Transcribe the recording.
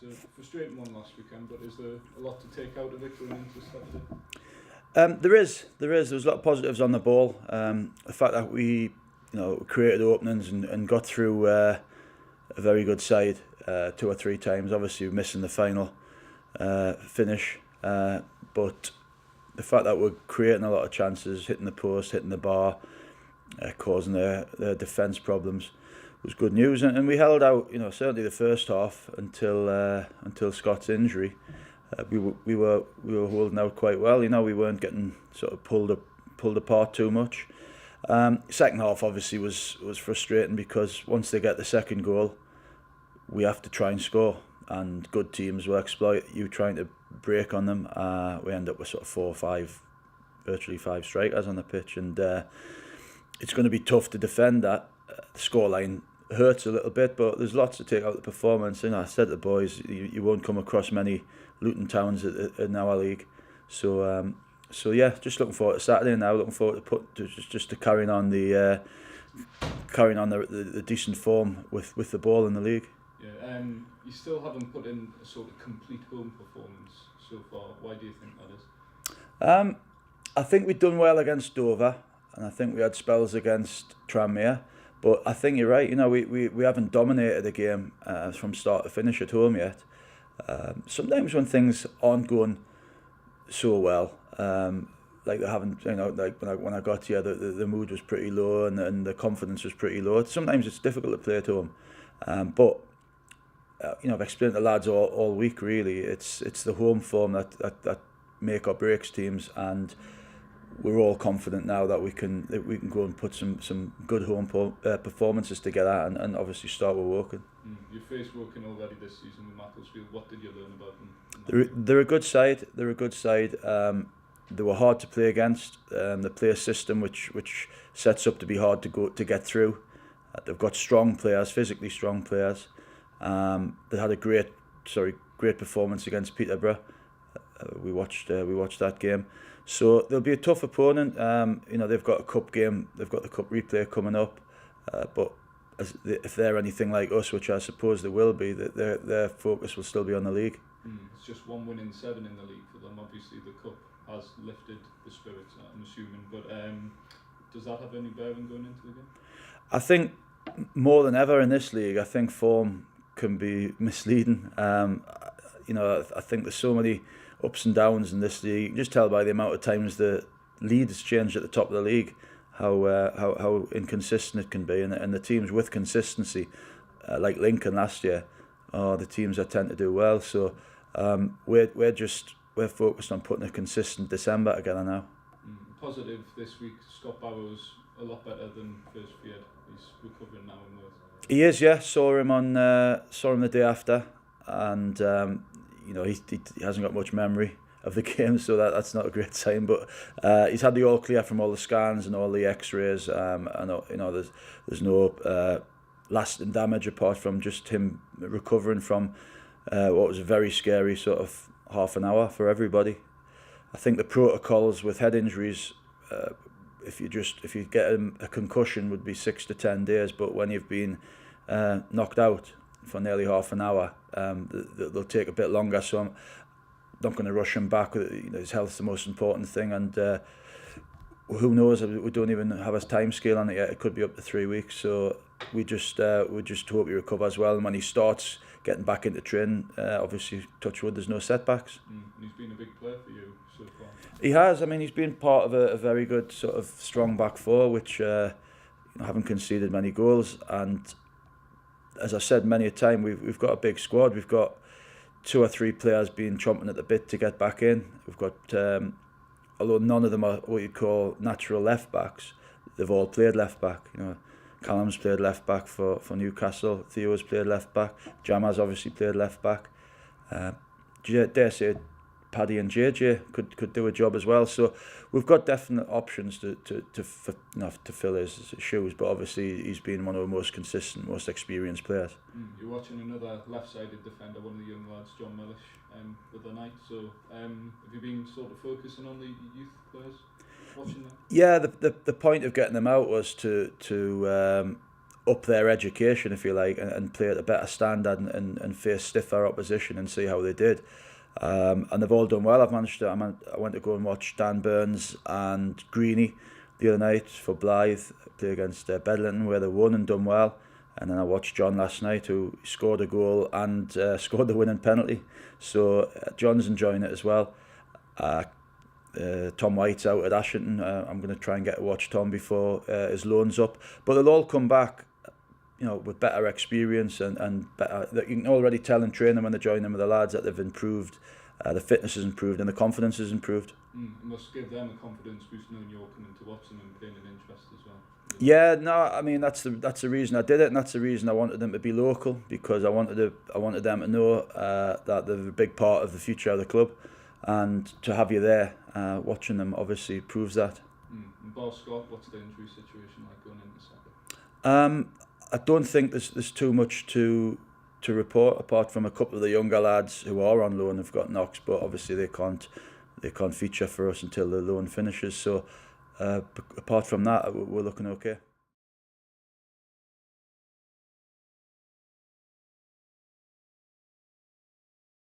It's a frustrating one last weekend, but is there a lot to take out of it going into Saturday? There is. There was a lot of positives on the ball. The fact that we, created openings and got through a very good side 2 or 3 times. Obviously, we're missing the final finish, but the fact that we're creating a lot of chances, hitting the post, hitting the bar, causing their defence problems, was good news. And we held out, certainly the first half until Scott's injury. We were holding out quite well. We weren't getting sort of pulled apart too much. Second half obviously was frustrating because once they get the second goal, we have to try and score, and good teams will exploit you trying to break on them. We end up with sort of 4 or 5, virtually 5 strikers on the pitch, and it's going to be tough to defend that. The scoreline hurts a little bit, but there's lots to take out the performance. I said to the boys, you won't come across many Luton towns in our league, so yeah, just looking forward to Saturday now. Looking forward to carrying on the decent form with the ball in the league. Yeah, you still haven't put in a sort of complete home performance so far. Why do you think that is? I think we've done well against Dover, and I think we had spells against Tranmere. But I think you're right. We haven't dominated a game from start to finish at home yet. Sometimes when things aren't going so well, like they haven't, like when I got here, the mood was pretty low and the confidence was pretty low. Sometimes it's difficult to play at home, but I've explained to the lads all week. Really, it's the home form that make or breaks teams, and we're all confident now that we can go and put some good home performances together, and obviously start with Woking. You faced Woking already this season with Macclesfield. What did you learn about them? They're a good side. They were hard to play against. They play a system which sets up to be hard to get through. They've got strong players, physically strong players. They had a great performance against Peterborough. We watched that game. So they'll be a tough opponent. They've got a cup game. They've got the cup replay coming up. But if they're anything like us, which I suppose they will be, their focus will still be on the league. It's just 1 win in 7 in the league for them. Obviously, the cup has lifted the spirits, I'm assuming. But does that have any bearing going into the game? I think more than ever in this league, I think form can be misleading. I think there's so many ups and downs in this league. You can just tell by the amount of times the lead has changed at the top of the league how inconsistent it can be, and the teams with consistency, like Lincoln last year, are the teams that tend to do well. So we're focused on putting a consistent December together now. Positive this week, Scott Barrow's a lot better than first feared. He's recovering now in Wales. He is, yeah. Saw him the day after, and he hasn't got much memory of the game, so that's not a great sign. But he's had the all clear from all the scans and all the X-rays. There's no lasting damage apart from just him recovering from what was a very scary sort of half an hour for everybody. I think the protocols with head injuries, if you get a concussion, would be 6 to 10 days. But when you've been knocked out for nearly half an hour, they'll take a bit longer. So I'm not going to rush him back. His health's the most important thing, and who knows? We don't even have a time scale on it yet. It could be up to 3 weeks. So we just hope he recovers well, and when he starts getting back into training, obviously, touch wood, there's no setbacks. He's been a big player for you so far. He has. I mean, he's been part of a very good sort of strong back four, which haven't conceded many goals. And as I said many a time, we've got a big squad. We've got 2 or 3 players being chomping at the bit to get back in. We've got, although none of them are what you'd call natural left backs, they've all played left back. Callum's played left back for Newcastle. Theo's played left back. Jama's obviously played left back. Dare say Paddy and JJ could do a job as well. So we've got definite options to fill his shoes. But obviously he's been one of the most consistent, most experienced players. You're watching another left-sided defender, one of the young lads, John Mellish, the other night. So have you been sort of focusing on the youth players? Watching them? Yeah, the point of getting them out was to up their education, if you like, and play at a better standard and face stiffer opposition and see how they did. And they've all done well. I went to go and watch Dan Burns and Greeny the other night for Blythe, play against Bedlington, where they won and done well. And then I watched John last night, who scored a goal and scored the winning penalty. So John's enjoying it as well. Tom White's out at Ashington. I'm going to try and get to watch Tom before his loan's up. But they'll all come back, with better experience and better. You can already tell and train them when they join them with the lads that they've improved. The fitness has improved and the confidence has improved. You must give them a confidence boost knowing you're coming to watch them and playing an interest as well. Yeah, no, I mean that's the reason I did it, and that's the reason I wanted them to be local, because I wanted them to know that they're a big part of the future of the club, and to have you there watching them obviously proves that. And Bar Scott, what's the injury situation like going into Saturday? I don't think there's too much to report, apart from a couple of the younger lads who are on loan have got knocks, but obviously they can't feature for us until the loan finishes. So apart from that, we're looking okay.